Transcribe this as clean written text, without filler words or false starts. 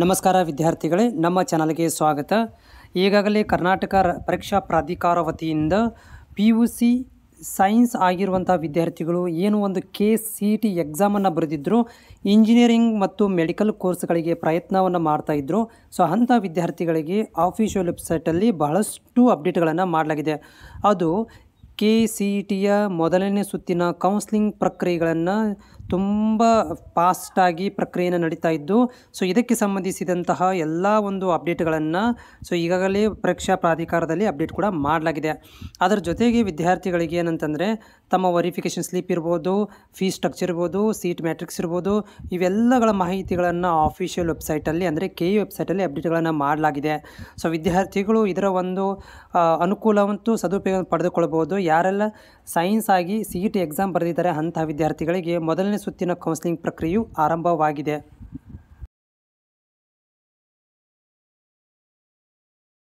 ನಮಸ್ಕಾರ ವಿದ್ಯಾರ್ಥಿಗಳೇ, ನಮ್ಮ ಚಾನಲ್ಗೆ ಸ್ವಾಗತ. ಈಗಾಗಲೇ ಕರ್ನಾಟಕ ಪರೀಕ್ಷಾ ಪ್ರಾಧಿಕಾರ ವತಿಯಿಂದ PUC ಸೈನ್ಸ್ ಆಗಿರುವಂಥ ವಿದ್ಯಾರ್ಥಿಗಳು ಏನು ಒಂದು KCET ಎಕ್ಸಾಮನ್ನು ಬರೆದಿದ್ದರು, ಇಂಜಿನಿಯರಿಂಗ್ ಮತ್ತು ಮೆಡಿಕಲ್ ಕೋರ್ಸ್ಗಳಿಗೆ ಪ್ರಯತ್ನವನ್ನು ಮಾಡ್ತಾಯಿದ್ರು. ಸೊ ಅಂಥ ವಿದ್ಯಾರ್ಥಿಗಳಿಗೆ ಆಫಿಷಿಯಲ್ ವೆಬ್ಸೈಟಲ್ಲಿ ಬಹಳಷ್ಟು ಅಪ್ಡೇಟ್ಗಳನ್ನು ಮಾಡಲಾಗಿದೆ. ಅದು KCETಯ ಮೊದಲನೇ ಸುತ್ತಿನ ಕೌನ್ಸ್ಲಿಂಗ್ ಪ್ರಕ್ರಿಯೆಗಳನ್ನು ತುಂಬ ಫಾಸ್ಟಾಗಿ ಪ್ರಕ್ರಿಯೆಯನ್ನು ನಡೀತಾ ಇದ್ದು, ಸೊ ಇದಕ್ಕೆ ಸಂಬಂಧಿಸಿದಂತಹ ಎಲ್ಲ ಒಂದು ಅಪ್ಡೇಟ್ಗಳನ್ನು ಈಗಾಗಲೇ ಪರೀಕ್ಷಾ ಪ್ರಾಧಿಕಾರದಲ್ಲಿ ಅಪ್ಡೇಟ್ ಕೂಡ ಮಾಡಲಾಗಿದೆ. ಅದರ ಜೊತೆಗೆ ವಿದ್ಯಾರ್ಥಿಗಳಿಗೆ ಏನಂತಂದರೆ ತಮ್ಮ ವೆರಿಫಿಕೇಷನ್ ಸ್ಲಿಪ್ ಇರ್ಬೋದು, ಫೀಸ್ ಸ್ಟ್ರಕ್ಚರ್ ಇರ್ಬೋದು, ಸೀಟ್ ಮ್ಯಾಟ್ರಿಕ್ಸ್ ಇರ್ಬೋದು, ಇವೆಲ್ಲಗಳ ಮಾಹಿತಿಗಳನ್ನು ಆಫಿಷಿಯಲ್ ವೆಬ್ಸೈಟಲ್ಲಿ ಅಂದರೆ KE ವೆಬ್ಸೈಟಲ್ಲಿ ಅಪ್ಡೇಟ್ಗಳನ್ನು ಮಾಡಲಾಗಿದೆ. ಸೊ ವಿದ್ಯಾರ್ಥಿಗಳು ಇದರ ಒಂದು ಅನುಕೂಲವಂತೂ ಸದುಪಯೋಗ ಪಡೆದುಕೊಳ್ಬೋದು. ಯಾರೆಲ್ಲ ಸೈನ್ಸ್ ಆಗಿ CET ಎಕ್ಸಾಮ್ ಬರೆದಿದ್ದಾರೆ ಅಂತಹ ವಿದ್ಯಾರ್ಥಿಗಳಿಗೆ ಮೊದಲನೇ ಸುತ್ತಿನ ಕೌನ್ಸಿಲಿಂಗ್ ಪ್ರಕ್ರಿಯೆಯು ಆರಂಭವಾಗಿದೆ.